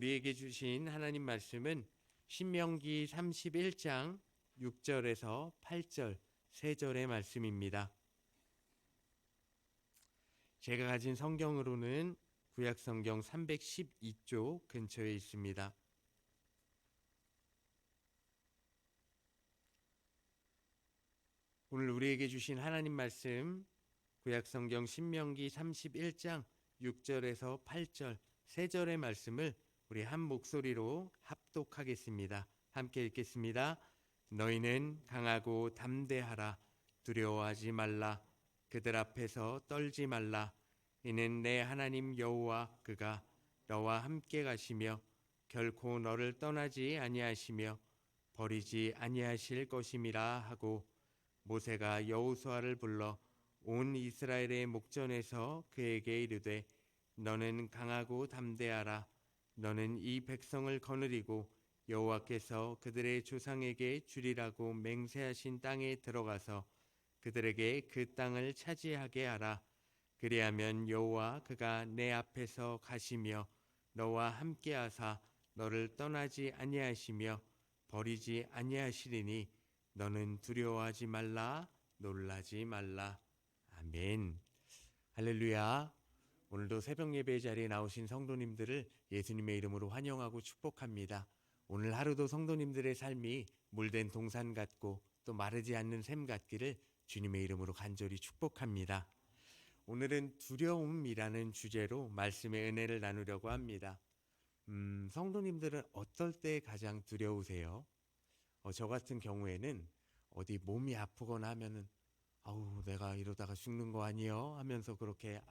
우리에게 주신 하나님 말씀은 신명기 31장 6절에서 8절, 3절의 말씀입니다. 제가 가진 성경으로는 구약성경 312쪽 근처에 있습니다. 오늘 우리에게 주신 하나님 말씀 구약성경 신명기 31장 6절에서 8절, 3절의 말씀을 우리 한 목소리로 합독하겠습니다. 함께 읽겠습니다. 너희는 강하고 담대하라. 두려워하지 말라. 그들 앞에서 떨지 말라. 이는 내 하나님 여호와 그가 너와 함께 가시며 결코 너를 떠나지 아니하시며 버리지 아니하실 것임이라 하고, 모세가 여호수아를 불러 온 이스라엘의 목전에서 그에게 이르되 너는 강하고 담대하라. 너는 이 백성을 거느리고 여호와께서 그들의 조상에게 주리라고 맹세하신 땅에 들어가서 그들에게 그 땅을 차지하게 하라. 그리하면 여호와 그가 내 앞에서 가시며 너와 함께하사 너를 떠나지 아니하시며 버리지 아니하시리니 너는 두려워하지 말라. 놀라지 말라. 아멘. 할렐루야. 오늘도 새벽 예배 자리에 나오신 성도님들을 예수님의 이름으로 환영하고 축복합니다. 오늘 하루도 성도님들의 삶이 물된 동산 같고 또 마르지 않는 샘 같기를 주님의 이름으로 간절히 축복합니다. 오늘은 두려움이라는 주제로 말씀의 은혜를 나누려고 합니다. 성도님들은 어떨 때 가장 두려우세요? 저 같은 경우에는 어디 몸이 아프거나 하면은 아우 내가 이러다가 죽는 거 아니요 하면서 그렇게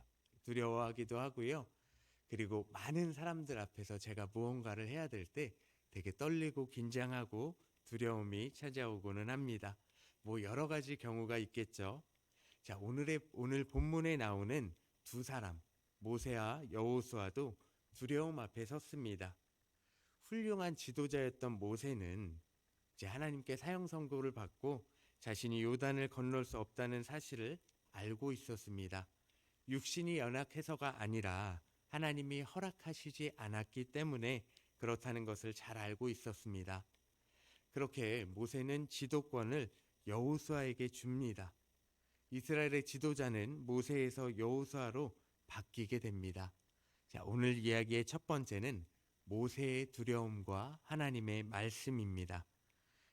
두려워하기도 하고요. 그리고 많은 사람들 앞에서 제가 무언가를 해야 될 때 되게 떨리고 긴장하고 두려움이 찾아오고는 합니다. 뭐 여러 가지 경우가 있겠죠. 자, 오늘 본문에 나오는 두 사람, 모세와 여호수아도 두려움 앞에 섰습니다. 훌륭한 지도자였던 모세는 이제 하나님께 사형 선고를 받고 자신이 요단을 건널 수 없다는 사실을 알고 있었습니다. 육신이 연약해서가 아니라 하나님이 허락하시지 않았기 때문에 그렇다는 것을 잘 알고 있었습니다. 그렇게 모세는 지도권을 여호수아에게 줍니다. 이스라엘의 지도자는 모세에서 여호수아로 바뀌게 됩니다. 자, 오늘 이야기의 첫 번째는 모세의 두려움과 하나님의 말씀입니다.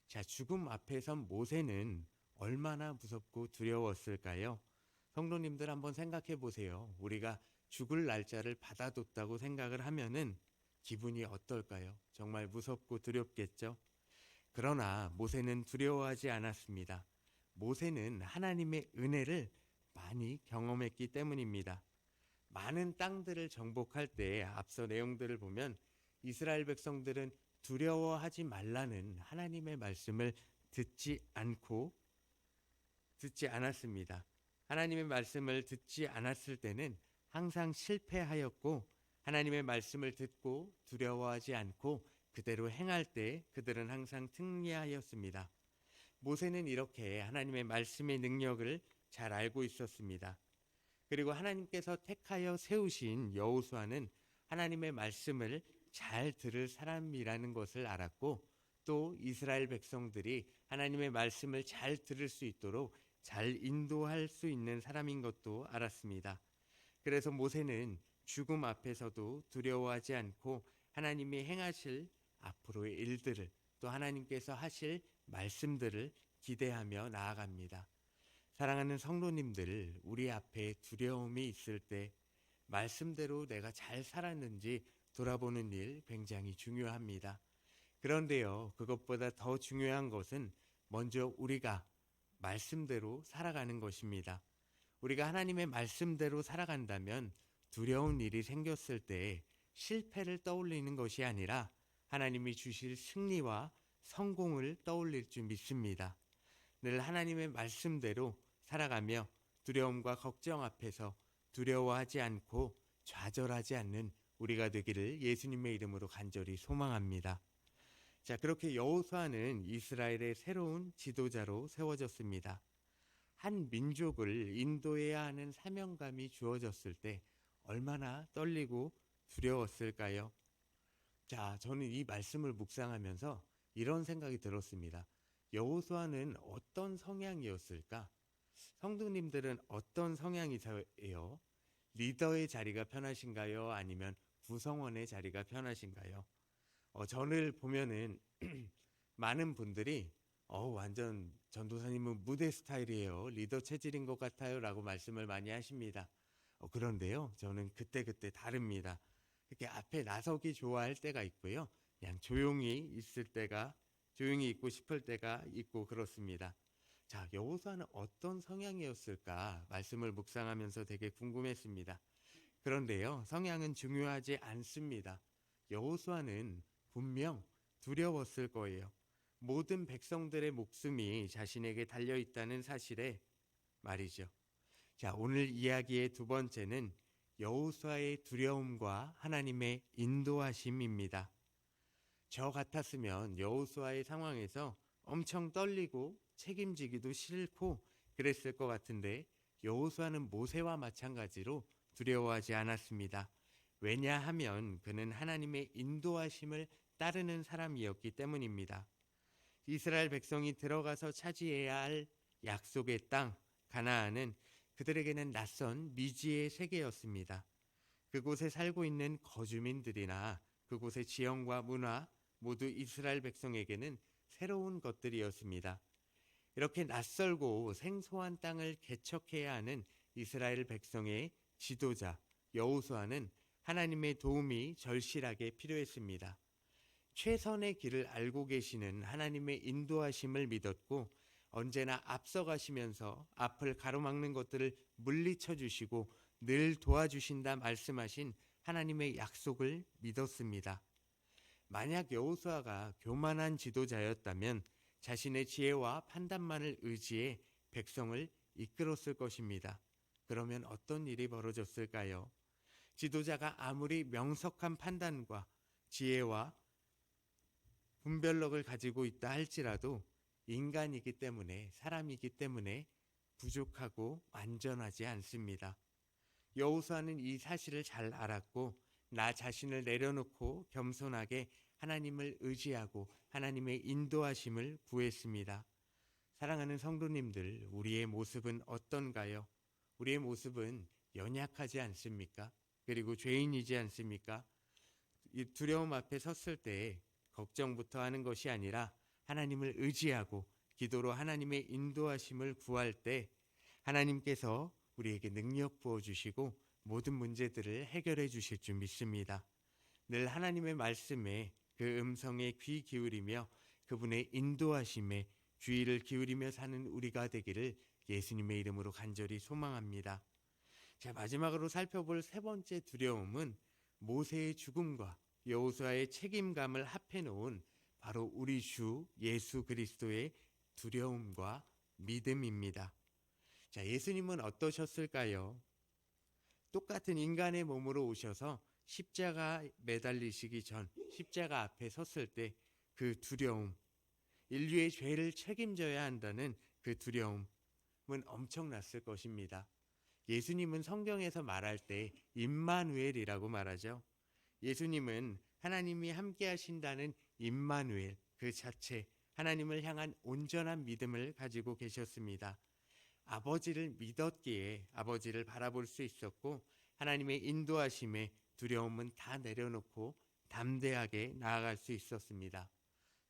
자, 죽음 앞에 선 모세는 얼마나 무섭고 두려웠을까요? 성도님들 한번 생각해 보세요. 우리가 죽을 날짜를 받아뒀다고 생각을 하면은 기분이 어떨까요? 정말 무섭고 두렵겠죠? 그러나 모세는 두려워하지 않았습니다. 모세는 하나님의 은혜를 많이 경험했기 때문입니다. 많은 땅들을 정복할 때 앞서 내용들을 보면 이스라엘 백성들은 두려워하지 말라는 하나님의 말씀을 듣지 않았습니다. 하나님의 말씀을 듣지 않았을 때는 항상 실패하였고, 하나님의 말씀을 듣고 두려워하지 않고 그대로 행할 때 그들은 항상 승리하였습니다. 모세는 이렇게 하나님의 말씀의 능력을 잘 알고 있었습니다. 그리고 하나님께서 택하여 세우신 여호수아는 하나님의 말씀을 잘 들을 사람이라는 것을 알았고, 또 이스라엘 백성들이 하나님의 말씀을 잘 들을 수 있도록 잘 인도할 수 있는 사람인 것도 알았습니다. 그래서 모세는 죽음 앞에서도 두려워하지 않고 하나님이 행하실 앞으로의 일들을, 또 하나님께서 하실 말씀들을 기대하며 나아갑니다. 사랑하는 성도님들, 우리 앞에 두려움이 있을 때 말씀대로 내가 잘 살았는지 돌아보는 일 굉장히 중요합니다. 그런데요, 그것보다 더 중요한 것은 먼저 우리가 말씀대로 살아가는 것입니다. 우리가 하나님의 말씀대로 살아간다면 두려운 일이 생겼을 때 실패를 떠올리는 것이 아니라 하나님이 주실 승리와 성공을 떠올릴 줄 믿습니다. 늘 하나님의 말씀대로 살아가며 두려움과 걱정 앞에서 두려워하지 않고 좌절하지 않는 우리가 되기를 예수님의 이름으로 간절히 소망합니다. 자, 그렇게 여호수아는 이스라엘의 새로운 지도자로 세워졌습니다. 한 민족을 인도해야 하는 사명감이 주어졌을 때 얼마나 떨리고 두려웠을까요? 자, 저는 이 말씀을 묵상하면서 이런 생각이 들었습니다. 여호수아는 어떤 성향이었을까? 성도님들은 어떤 성향이세요? 리더의 자리가 편하신가요? 아니면 구성원의 자리가 편하신가요? 저를 보면은 많은 분들이 완전 전도사님은 무대 스타일이에요. 리더 체질인 것 같아요. 라고 말씀을 많이 하십니다. 그런데요. 저는 그때그때 다릅니다. 이렇게 앞에 나서기 좋아할 때가 있고요. 그냥 조용히 있고 싶을 때가 있고 그렇습니다. 자, 여호수아는 어떤 성향이었을까 말씀을 묵상하면서 되게 궁금했습니다. 그런데요, 성향은 중요하지 않습니다. 여호수아는 분명 두려웠을 거예요. 모든 백성들의 목숨이 자신에게 달려 있다는 사실에 말이죠. 자, 오늘 이야기의 두 번째는 여호수아의 두려움과 하나님의 인도하심입니다. 저 같았으면 여호수아의 상황에서 엄청 떨리고 책임지기도 싫고 그랬을 것 같은데 여호수아는 모세와 마찬가지로 두려워하지 않았습니다. 왜냐하면 그는 하나님의 인도하심을 따르는 사람이었기 때문입니다. 이스라엘 백성이 들어가서 차지해야 할 약속의 땅 가나안은 그들에게는 낯선 미지의 세계였습니다. 그곳에 살고 있는 거주민들이나 그곳의 지형과 문화 모두 이스라엘 백성에게는 새로운 것들이었습니다. 이렇게 낯설고 생소한 땅을 개척해야 하는 이스라엘 백성의 지도자 여호수아는 하나님의 도움이 절실하게 필요했습니다. 최선의 길을 알고 계시는 하나님의 인도하심을 믿었고 언제나 앞서가시면서 앞을 가로막는 것들을 물리쳐 주시고 늘 도와주신다 말씀하신 하나님의 약속을 믿었습니다. 만약 여호수아가 교만한 지도자였다면 자신의 지혜와 판단만을 의지해 백성을 이끌었을 것입니다. 그러면 어떤 일이 벌어졌을까요? 지도자가 아무리 명석한 판단과 지혜와 분별력을 가지고 있다 할지라도 인간이기 때문에 사람이기 때문에 부족하고 완전하지 않습니다. 여호수아는 이 사실을 잘 알았고 나 자신을 내려놓고 겸손하게 하나님을 의지하고 하나님의 인도하심을 구했습니다. 사랑하는 성도님들, 우리의 모습은 어떤가요? 우리의 모습은 연약하지 않습니까? 그리고 죄인이지 않습니까? 이 두려움 앞에 섰을 때 걱정부터 하는 것이 아니라 하나님을 의지하고 기도로 하나님의 인도하심을 구할 때 하나님께서 우리에게 능력 부어주시고 모든 문제들을 해결해 주실 줄 믿습니다. 늘 하나님의 말씀에 그 음성에 귀 기울이며 그분의 인도하심에 주의를 기울이며 사는 우리가 되기를 예수님의 이름으로 간절히 소망합니다. 자, 마지막으로 살펴볼 세 번째 두려움은 모세의 죽음과 여호수아의 책임감을 합해 놓은 바로 우리 주 예수 그리스도의 두려움과 믿음입니다. 자, 예수님은 어떠셨을까요? 똑같은 인간의 몸으로 오셔서 십자가 매달리시기 전 십자가 앞에 섰을 때 그 두려움, 인류의 죄를 책임져야 한다는 그 두려움은 엄청났을 것입니다. 예수님은 성경에서 말할 때 임마누엘이라고 말하죠. 예수님은 하나님이 함께 하신다는 임마누엘 그 자체, 하나님을 향한 온전한 믿음을 가지고 계셨습니다. 아버지를 믿었기에 아버지를 바라볼 수 있었고 하나님의 인도하심에 두려움은 다 내려놓고 담대하게 나아갈 수 있었습니다.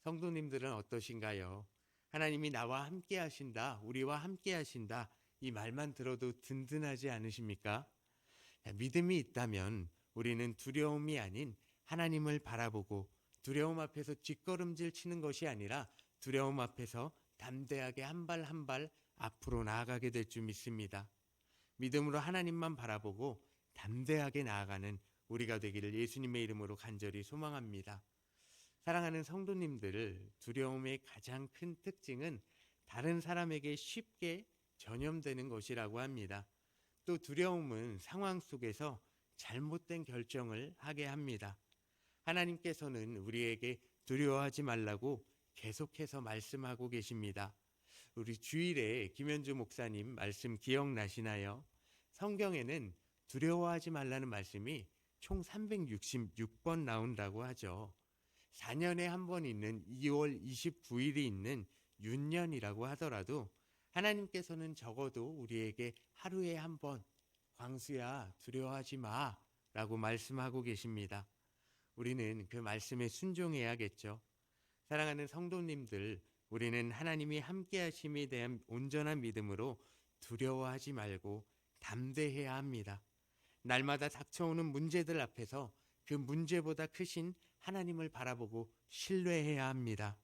성도님들은 어떠신가요? 하나님이 나와 함께 하신다, 우리와 함께 하신다, 이 말만 들어도 든든하지 않으십니까? 믿음이 있다면 우리는 두려움이 아닌 하나님을 바라보고 두려움 앞에서 뒷걸음질 치는 것이 아니라 두려움 앞에서 담대하게 한 발 한 발 앞으로 나아가게 될 줄 믿습니다. 믿음으로 하나님만 바라보고 담대하게 나아가는 우리가 되기를 예수님의 이름으로 간절히 소망합니다. 사랑하는 성도님들, 두려움의 가장 큰 특징은 다른 사람에게 쉽게 전염되는 것이라고 합니다. 또 두려움은 상황 속에서 잘못된 결정을 하게 합니다. 하나님께서는 우리에게 두려워하지 말라고 계속해서 말씀하고 계십니다. 우리 주일에 김현주 목사님 말씀 기억나시나요? 성경에는 두려워하지 말라는 말씀이 총 366번 나온다고 하죠. 4년에 한 번 있는 2월 29일이 있는 윤년이라고 하더라도 하나님께서는 적어도 우리에게 하루에 한 번 광수야 두려워하지 마 라고 말씀하고 계십니다. 우리는 그 말씀에 순종해야겠죠. 사랑하는 성도님들, 우리는 하나님이 함께 하심에 대한 온전한 믿음으로 두려워하지 말고 담대해야 합니다. 날마다 닥쳐오는 문제들 앞에서 그 문제보다 크신 하나님을 바라보고 신뢰해야 합니다.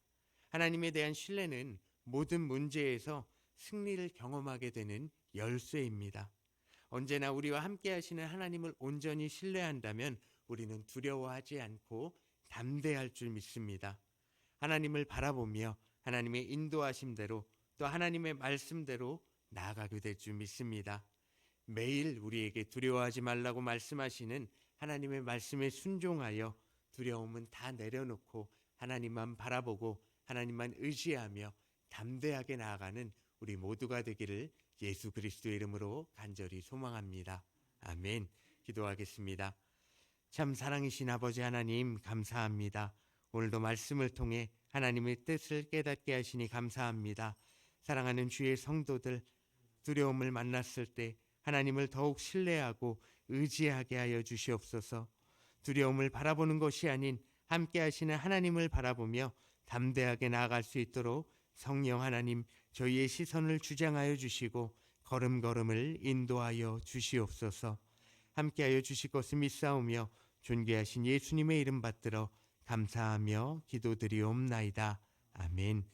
하나님에 대한 신뢰는 모든 문제에서 승리를 경험하게 되는 열쇠입니다. 언제나 우리와 함께 하시는 하나님을 온전히 신뢰한다면 우리는 두려워하지 않고 담대할 줄 믿습니다. 하나님을 바라보며 하나님의 인도하심대로 또 하나님의 말씀대로 나아가게 될 줄 믿습니다. 매일 우리에게 두려워하지 말라고 말씀하시는 하나님의 말씀에 순종하여 두려움은 다 내려놓고 하나님만 바라보고 하나님만 의지하며 담대하게 나아가는 우리 모두가 되기를 예수 그리스도의 이름으로 간절히 소망합니다. 아멘. 기도하겠습니다. 참 사랑이신 아버지 하나님 감사합니다. 오늘도 말씀을 통해 하나님의 뜻을 깨닫게 하시니 감사합니다. 사랑하는 주의 성도들, 두려움을 만났을 때 하나님을 더욱 신뢰하고 의지하게 하여 주시옵소서. 두려움을 바라보는 것이 아닌 함께 하시는 하나님을 바라보며 담대하게 나아갈 수 있도록 성령 하나님 저희의 시선을 주장하여 주시고 걸음걸음을 인도하여 주시옵소서. 함께하여 주실 것을 믿사오며 존귀하신 예수님의 이름 받들어 감사하며 기도드리옵나이다. 아멘.